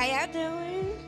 How y'all doing?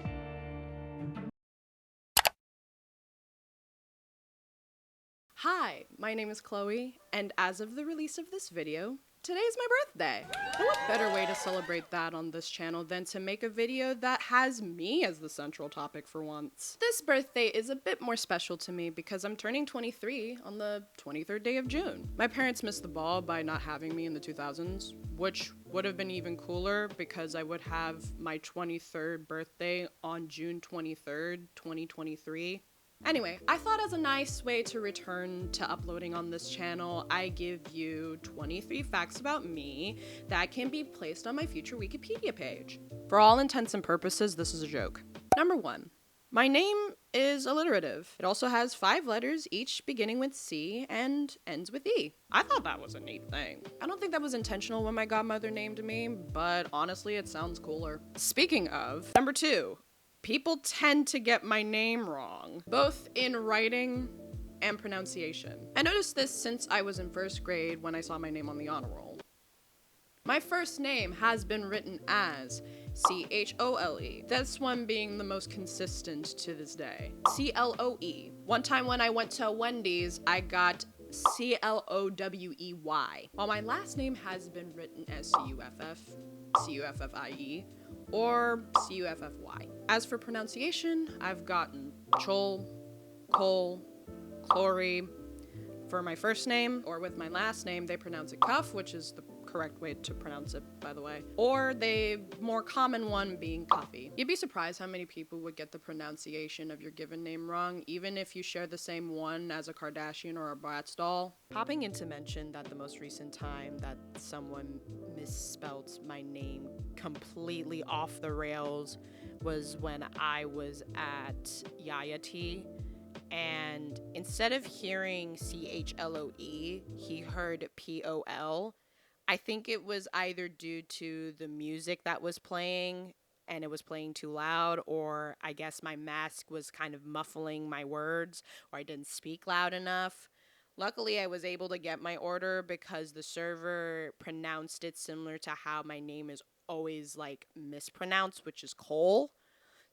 Hi, my name is Chloe, and as of the release of this video, today is my birthday. And what better way to celebrate that on this channel than to make a video that has me as the central topic for once. This birthday is a bit more special to me because I'm turning 23 on the 23rd day of June. My parents missed the ball by not having me in the 2000s, which would have been even cooler because I would have my 23rd birthday on June 23rd, 2023. Anyway, I thought as a nice way to return to uploading on this channel, I give you 23 facts about me that can be placed on my future Wikipedia page. For all intents and purposes, this is a joke. Number 1. My name is alliterative. It also has 5 letters, each beginning with C and ends with E. I thought that was a neat thing. I don't think that was intentional when my godmother named me, but honestly, it sounds cooler. Speaking of, number 2. People tend to get my name wrong, both in writing and pronunciation. I noticed this since I was in 1st grade when I saw my name on the honor roll. My first name has been written as C-H-O-L-E, this one being the most consistent to this day. C-L-O-E. One time when I went to Wendy's, I got C-L-O-W-E-Y, while my last name has been written as C-U-F-F, C-U-F-F-I-E, or C-U-F-F-Y. As for pronunciation, I've gotten Chol, Cole, Clory. For my first name, or with my last name, they pronounce it Cuff, which is the correct way to pronounce it, by the way. Or the more common one being Cuffy. You'd be surprised how many people would get the pronunciation of your given name wrong, even if you share the same one as a Kardashian or a Bratz doll. Popping in to mention that the most recent time that someone misspelled my name completely off the rails was when I was at Yaya Tea. And instead of hearing C-H-L-O-E, he heard P-O-L. I think it was either due to the music that was playing and it was playing too loud, or I guess my mask was kind of muffling my words, or I didn't speak loud enough. Luckily, I was able to get my order because the server pronounced it similar to how my name is always like mispronounced, which is Cole.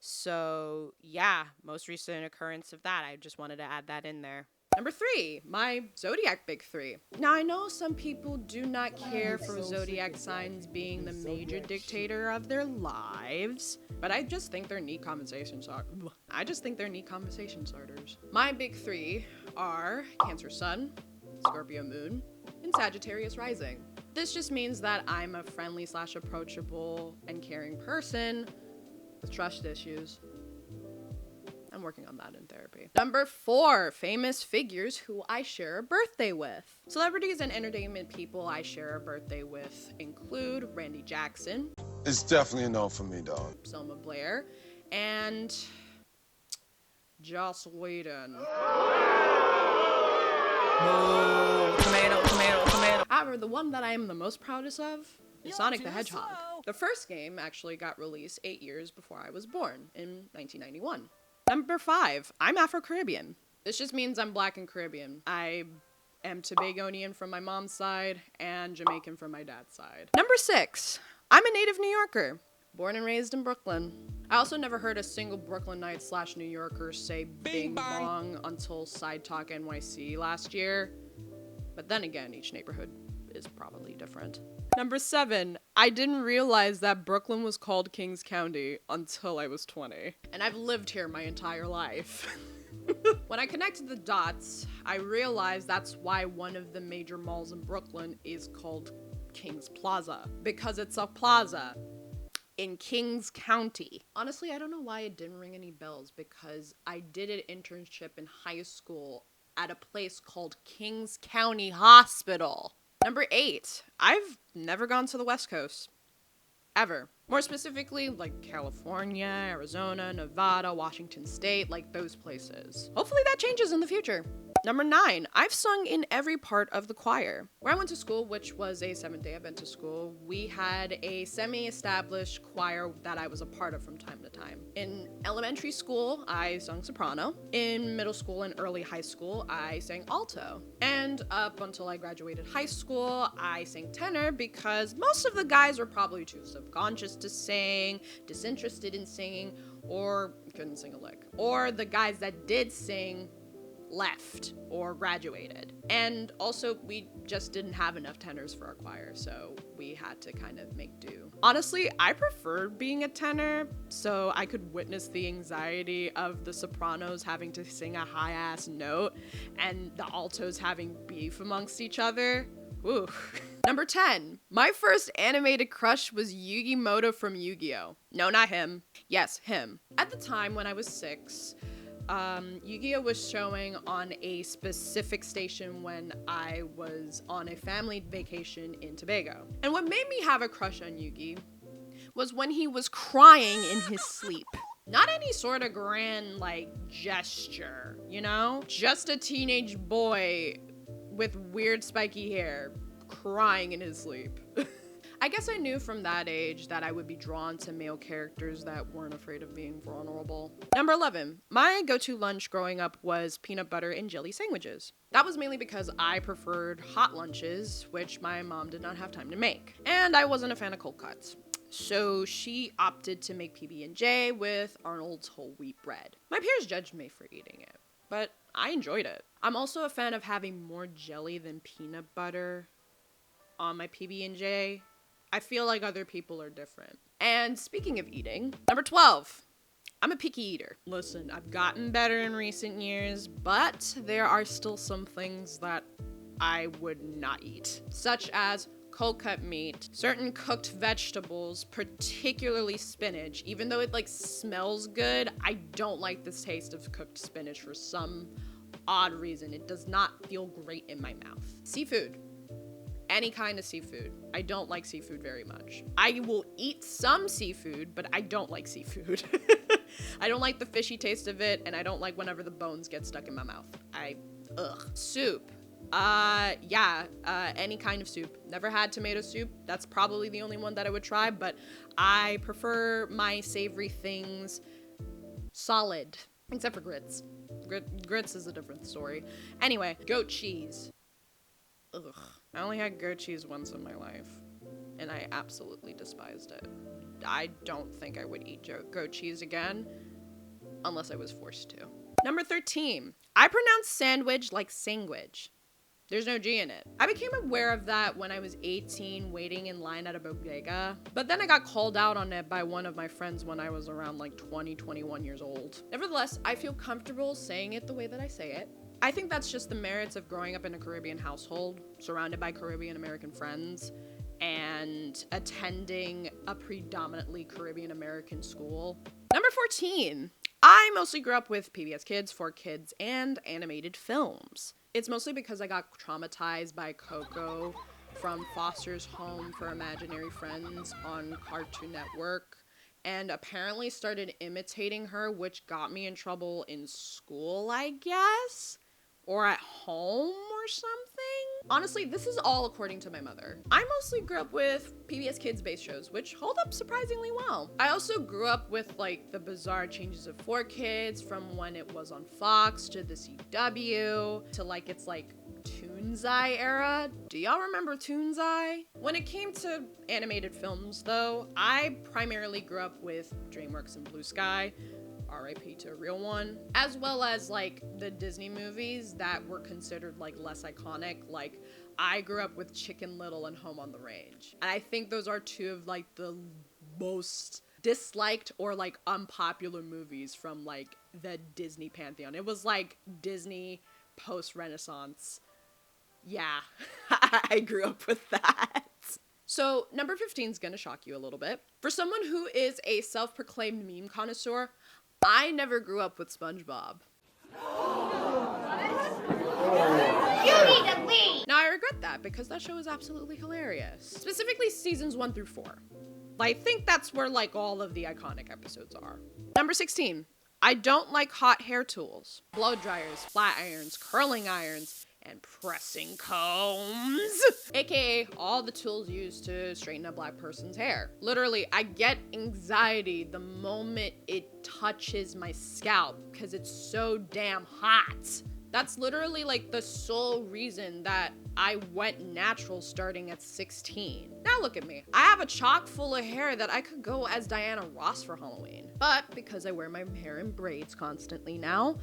So yeah, most recent occurrence of that. I just wanted to add that in there. Number 3, my zodiac big 3. Now I know some people do not care for zodiac signs being the major dictator of their lives, but I just think they're neat conversation starters. My big 3 are Cancer Sun, Scorpio Moon, and Sagittarius Rising. This just means that I'm a friendly / approachable and caring person with trust issues. I'm working on that in therapy. Number 4, famous figures who I share a birthday with. Celebrities and entertainment people I share a birthday with include Randy Jackson. It's definitely a no for me, dog. Selma Blair, and Joss Whedon. Tomato. However, the one that I am the most proudest of is Sonic the Hedgehog. The first game actually got released 8 years before I was born, in 1991. Number 5, I'm AfroCaribbean. This just means I'm Black and Caribbean. I am Tobagonian from my mom's side and Jamaican from my dad's side. Number 6, I'm a native New Yorker, born and raised in Brooklyn. I also never heard a single Brooklynite / New Yorker say bing bong until Side Talk NYC last year. But then again, each neighborhood is probably different. Number 7, I didn't realize that Brooklyn was called Kings County until I was 20. And I've lived here my entire life. When I connected the dots, I realized that's why one of the major malls in Brooklyn is called Kings Plaza. Because it's a plaza in Kings County. Honestly, I don't know why it didn't ring any bells, because I did an internship in high school at a place called Kings County Hospital. Number 8, I've never gone to the West Coast. Ever. More specifically, like California, Arizona, Nevada, Washington State, like those places. Hopefully that changes in the future. Number 9, I've sung in every part of the choir. Where I went to school, which was a Seventh-day Adventist school, we had a semi-established choir that I was a part of from time to time. In elementary school, I sung soprano. In middle school and early high school, I sang alto. And up until I graduated high school, I sang tenor because most of the guys were probably too subconscious to sing, disinterested in singing, or couldn't sing a lick. Or the guys that did sing left or graduated. And also, we just didn't have enough tenors for our choir, so we had to kind of make do. Honestly, I preferred being a tenor so I could witness the anxiety of the sopranos having to sing a high-ass note and the altos having beef amongst each other. Ooh. Number 10. My first animated crush was Yugi Moto from Yu-Gi-Oh! No, not him. Yes, him. At the time when I was 6, Yu-Gi-Oh! Was showing on a specific station when I was on a family vacation in Tobago. And what made me have a crush on Yugi was when he was crying in his sleep. Not any sort of grand, gesture, you know? Just a teenage boy with weird spiky hair crying in his sleep. I guess I knew from that age that I would be drawn to male characters that weren't afraid of being vulnerable. Number 11. My go-to lunch growing up was peanut butter and jelly sandwiches. That was mainly because I preferred hot lunches, which my mom did not have time to make. And I wasn't a fan of cold cuts. So she opted to make PB&J with Arnold's whole wheat bread. My peers judged me for eating it, but I enjoyed it. I'm also a fan of having more jelly than peanut butter on my PB&J. I feel like other people are different. And speaking of eating, number 12, I'm a picky eater. Listen, I've gotten better in recent years, but there are still some things that I would not eat, such as cold cut meat, certain cooked vegetables, particularly spinach. Even though it smells good, I don't like the taste of cooked spinach for some odd reason. It does not feel great in my mouth. Seafood. Any kind of seafood. I don't like seafood very much. I will eat some seafood, but I don't like seafood. I don't like the fishy taste of it, and I don't like whenever the bones get stuck in my mouth. Soup. Any kind of soup. Never had tomato soup. That's probably the only one that I would try, but I prefer my savory things solid, except for grits. Grits is a different story. Anyway, goat cheese. Ugh. I only had goat cheese once in my life, and I absolutely despised it. I don't think I would eat goat cheese again, unless I was forced to. Number 13. I pronounce sandwich like sandwich. There's no G in it. I became aware of that when I was 18, waiting in line at a bodega, but then I got called out on it by one of my friends when I was around 20, 21 years old. Nevertheless, I feel comfortable saying it the way that I say it. I think that's just the merits of growing up in a Caribbean household, surrounded by Caribbean American friends, and attending a predominantly Caribbean American school. Number 14. I mostly grew up with PBS Kids, 4Kids, and animated films. It's mostly because I got traumatized by Coco from Foster's Home for Imaginary Friends on Cartoon Network, and apparently started imitating her, which got me in trouble in school, I guess? Or at home or something? Honestly, this is all according to my mother. I mostly grew up with PBS Kids based shows, which hold up surprisingly well. I also grew up with the bizarre changes of 4Kids from when it was on Fox to the CW to its Toonzai era. Do y'all remember Toonzai? When it came to animated films though, I primarily grew up with DreamWorks and Blue Sky, RIP to a real one, as well as the Disney movies that were considered less iconic. I grew up with Chicken Little and Home on the Range, and I think those are two of the most disliked or unpopular movies from the Disney pantheon. It was Disney post-Renaissance. Yeah, I grew up with that. So number 15 is gonna shock you a little bit. For someone who is a self-proclaimed meme connoisseur, I never grew up with SpongeBob. You need to leave! Now I regret that because that show is absolutely hilarious. Specifically seasons 1 through 4. I think that's where all of the iconic episodes are. Number 16. I don't like hot hair tools. Blow dryers, flat irons, curling irons, and pressing combs. AKA all the tools used to straighten a black person's hair. Literally, I get anxiety the moment it touches my scalp because it's so damn hot. That's literally like the sole reason that I went natural starting at 16. Now look at me. I have a chock full of hair that I could go as Diana Ross for Halloween. But because I wear my hair in braids constantly now,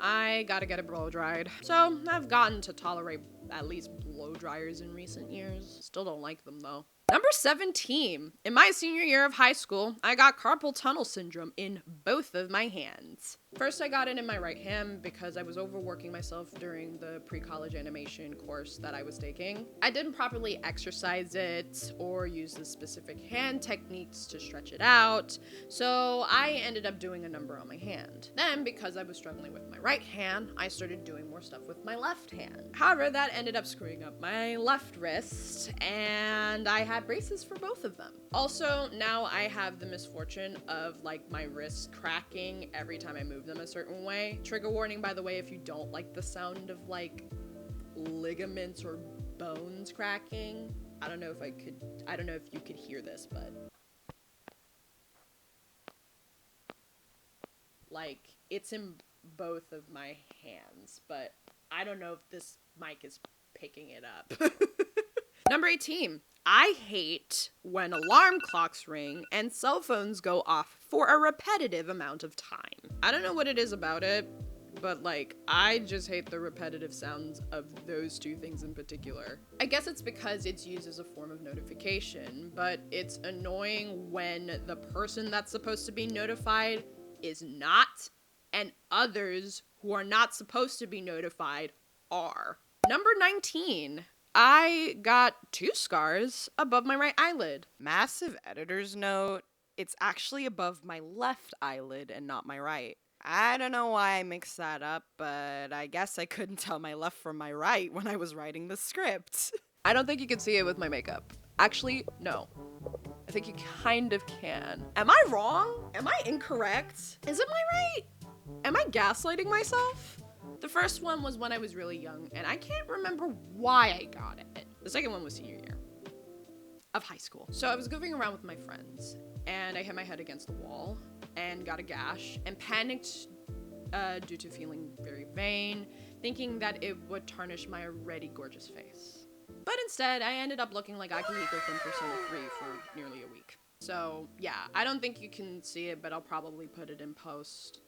I gotta get it blow dried. So I've gotten to tolerate at least blow dryers in recent years. Still don't like them though. Number 17. In my senior year of high school, I got carpal tunnel syndrome in both of my hands. First, I got it in my right hand because I was overworking myself during the pre-college animation course that I was taking. I didn't properly exercise it or use the specific hand techniques to stretch it out, so I ended up doing a number on my hand. Then, because I was struggling with my right hand, I started doing more stuff with my left hand. However, that ended up screwing up my left wrist, and I had braces for both of them. Also, now I have the misfortune of like my wrists cracking every time I move them a certain way. Trigger warning, by the way, if you don't like the sound of like ligaments or bones cracking. I don't know if you could hear this, but like it's in both of my hands, but I don't know if this mic is picking it up. Number 18. I hate when alarm clocks ring and cell phones go off for a repetitive amount of time. I don't know what it is about it, but like, I just hate the repetitive sounds of those two things in particular. I guess it's because it's used as a form of notification, but it's annoying when the person that's supposed to be notified is not, and others who are not supposed to be notified are. Number 19. I got 2 scars above my right eyelid. Massive editor's note, it's actually above my left eyelid and not my right. I don't know why I mixed that up, but I guess I couldn't tell my left from my right when I was writing the script. I don't think you can see it with my makeup. Actually, no. I think you kind of can. Am I wrong? Am I incorrect? Is it my right? Am I gaslighting myself? The first one was when I was really young, and I can't remember why I got it. The second one was senior year of high school. So I was goofing around with my friends, and I hit my head against the wall and got a gash and panicked due to feeling very vain, thinking that it would tarnish my already gorgeous face. But instead, I ended up looking like Akihiko from Persona 3 for nearly a week. So yeah, I don't think you can see it, but I'll probably put it in post,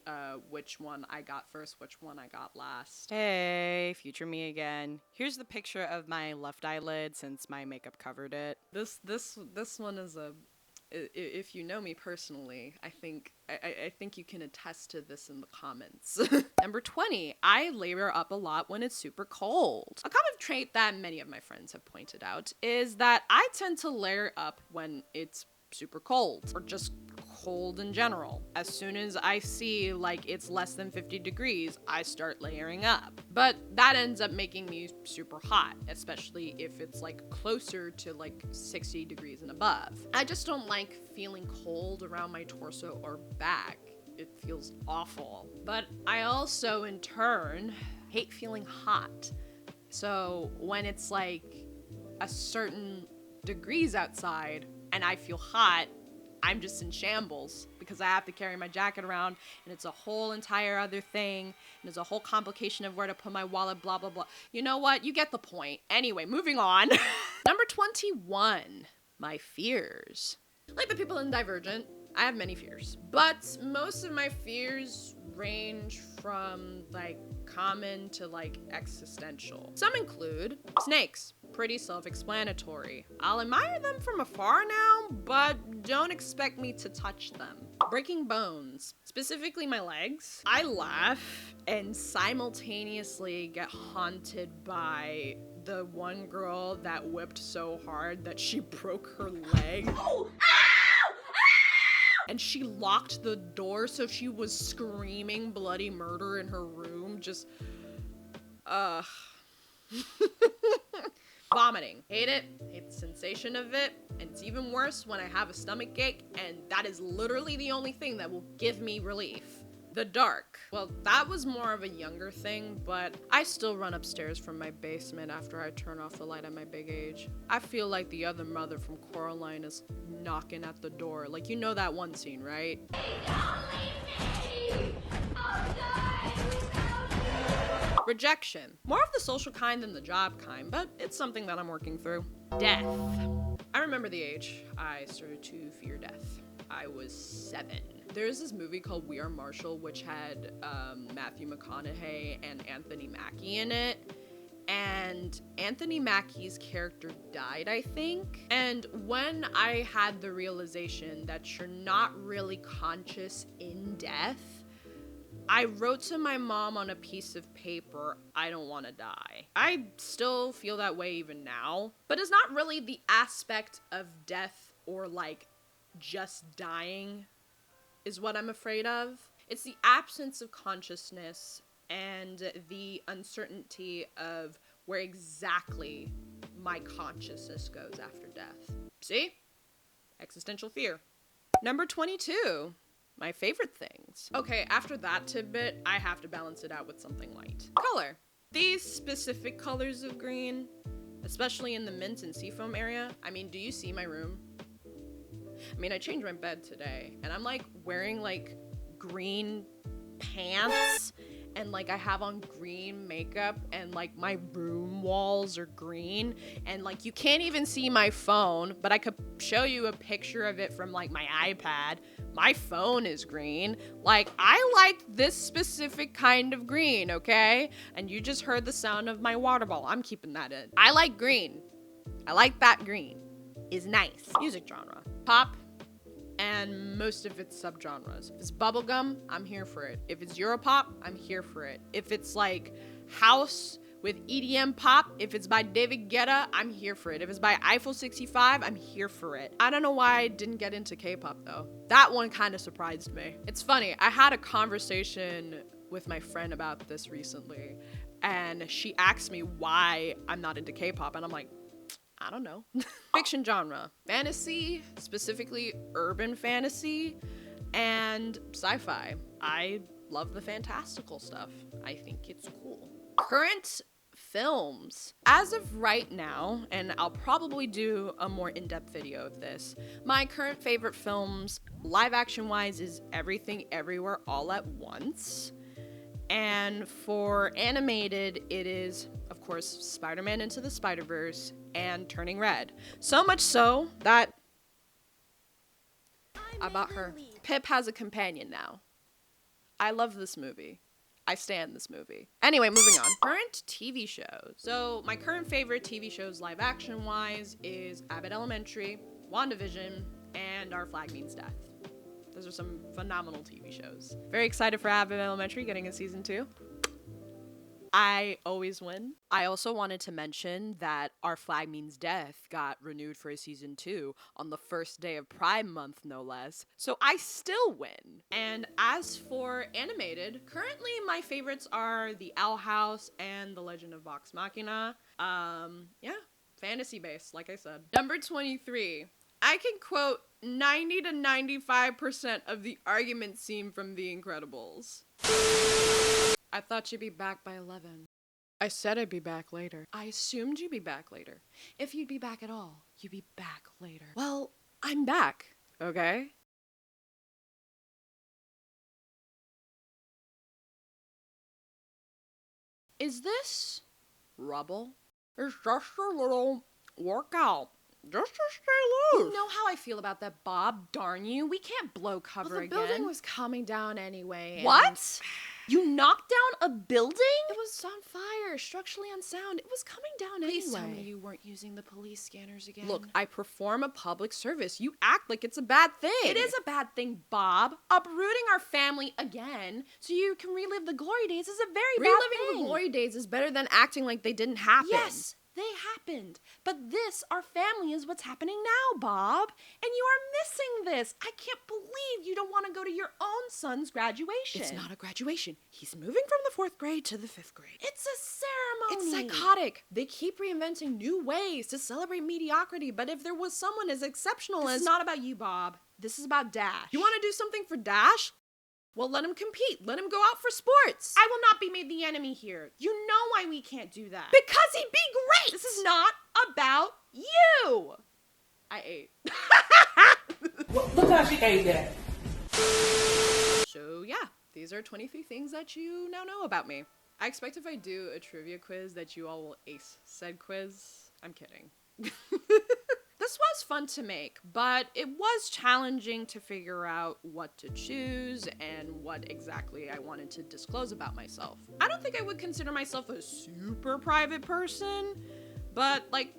which one I got first, which one I got last. Hey, future me again. Here's the picture of my left eyelid since my makeup covered it. This one is if you know me personally, I think you can attest to this in the comments. Number 20, I layer up a lot when it's super cold. A common trait that many of my friends have pointed out is that I tend to layer up when it's super cold, or just cold in general. As soon as I see like it's less than 50 degrees, I start layering up. But that ends up making me super hot, especially if it's like closer to like 60 degrees and above. I just don't like feeling cold around my torso or back. It feels awful. But I also, in turn, hate feeling hot. So when it's like a certain degrees outside, and I feel hot, I'm just in shambles because I have to carry my jacket around, and it's a whole entire other thing, and there's a whole complication of where to put my wallet, blah, blah, blah. You know what? You get the point. Anyway, moving on. Number 21, my fears. Like the people in Divergent, I have many fears, but most of my fears range from like common to like existential. Some include snakes, pretty self-explanatory. I'll admire them from afar now, but don't expect me to touch them. Breaking bones, specifically my legs. I laugh and simultaneously get haunted by the one girl that whipped so hard that she broke her leg. Oh! And she locked the door, so she was screaming bloody murder in her room, just, vomiting. Hate it, hate the sensation of it, and it's even worse when I have a stomach ache, and that is literally the only thing that will give me relief. The dark. Well, that was more of a younger thing, but I still run upstairs from my basement after I turn off the light at my big age. I feel like the other mother from Coraline is knocking at the door. Like, you know that one scene, right? Rejection. More of the social kind than the job kind, but it's something that I'm working through. Death. I remember the age I started to fear death. I was 7. There's this movie called We Are Marshall, which had Matthew McConaughey and Anthony Mackie in it. And Anthony Mackie's character died, I think. And when I had the realization that you're not really conscious in death, I wrote to my mom on a piece of paper, I don't want to die. I still feel that way even now, but it's not really the aspect of death or like just dying is what I'm afraid of. It's the absence of consciousness and the uncertainty of where exactly my consciousness goes after death. See? Existential fear. Number 22. My favorite things. Okay, after that tidbit, I have to balance it out with something light. Color. These specific colors of green, especially in the mint and seafoam area. I mean, do you see my room? I mean, I changed my bed today, and I'm like wearing like green pants, and like I have on green makeup, and like my room walls are green, and like you can't even see my phone, but I could show you a picture of it from like my iPad. My phone is green. Like, I like this specific kind of green, okay? And you just heard the sound of my water bottle. I'm keeping that in. I like green. I like that green. Is nice. Music genre. Pop, and most of its subgenres. If it's bubblegum, I'm here for it. If it's Europop, I'm here for it. If it's like house with EDM pop, if it's by David Guetta, I'm here for it. If it's by Eiffel 65, I'm here for it. I don't know why I didn't get into K-pop though. That one kind of surprised me. It's funny, I had a conversation with my friend about this recently, and she asked me why I'm not into K-pop, and I'm like, I don't know. Fiction genre. Fantasy, specifically urban fantasy, and sci-fi. I love the fantastical stuff. I think it's cool. Current films. As of right now, and I'll probably do a more in-depth video of this, my current favorite films, live action wise, is Everything Everywhere All at Once. And for animated, it is, of course, Spider-Man Into the Spider-Verse and Turning Red. So much so that I bought her. Pip has a companion now. I love this movie. I stand this movie. Anyway, moving on. Current TV shows. So my current favorite TV shows live action wise is Abbott Elementary, WandaVision, and Our Flag Means Death. Those are some phenomenal TV shows. Very excited for Abbott Elementary getting a season 2. I always win. I also wanted to mention that Our Flag Means Death got renewed for a season 2 on the first day of Pride Month, no less. So I still win. And as for animated, currently my favorites are The Owl House and The Legend of Vox Machina. Yeah, fantasy based, like I said. Number 23. I can quote 90 to 95% of the argument scene from The Incredibles. I thought you'd be back by 11. I said I'd be back later. I assumed you'd be back later. If you'd be back at all, you'd be back later. Well, I'm back, okay? Is this rubble? It's just a little workout. Just to stay loose. You know how I feel about that, Bob. Darn you. We can't blow cover again. The building was coming down anyway. What? You knocked down a building? It was on fire, structurally unsound. It was coming down anyway. Please tell me you weren't using the police scanners again. Look, I perform a public service. You act like it's a bad thing. It is a bad thing, Bob. Uprooting our family again so you can relive the glory days is a very bad thing. Reliving the glory days is better than acting like they didn't happen. Yes, they happened. But this, our family, is what's happening now, Bob. And you are missing this. I can't believe you don't want to go to your own son's graduation. It's not a graduation. He's moving from the 4th grade to the 5th grade. It's a ceremony. It's psychotic. They keep reinventing new ways to celebrate mediocrity, but if there was someone as exceptional as... This is not about you, Bob. This is about Dash. You want to do something for Dash? Well, let him compete. Let him go out for sports. I will not be made the enemy here. You know why we can't do that. Because he'd be great. This is not about you. I ate. Look how she ate that. So yeah, these are 23 things that you now know about me. I expect if I do a trivia quiz that you all will ace said quiz. I'm kidding. This was fun to make, but it was challenging to figure out what to choose and what exactly I wanted to disclose about myself. I don't think I would consider myself a super private person, but like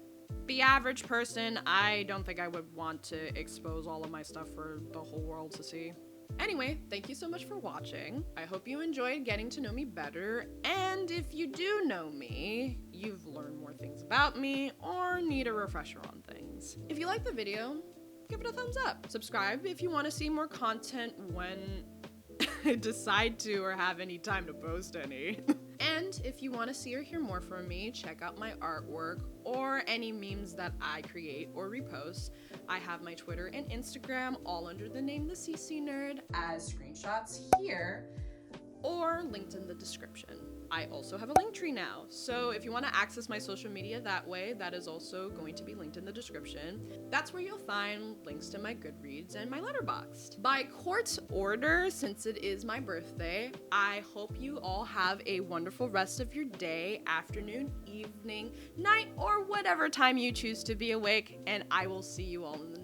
the average person, I don't think I would want to expose all of my stuff for the whole world to see. Anyway, thank you so much for watching. I hope you enjoyed getting to know me better, and if you do know me, you've learned more things about me or need a refresher on things. If you like the video, give it a thumbs up. Subscribe if you want to see more content when I decide to or have any time to post any. And if you want to see or hear more from me, check out my artwork or any memes that I create or repost. I have my Twitter and Instagram all under the name The CC Nerd as screenshots here or linked in the description. I also have a link tree now, so if you want to access my social media that way, that is also going to be linked in the description. That's where you'll find links to my Goodreads and my Letterboxd. By court order, since it is my birthday, I hope you all have a wonderful rest of your day, afternoon, evening, night, or whatever time you choose to be awake, and I will see you all in the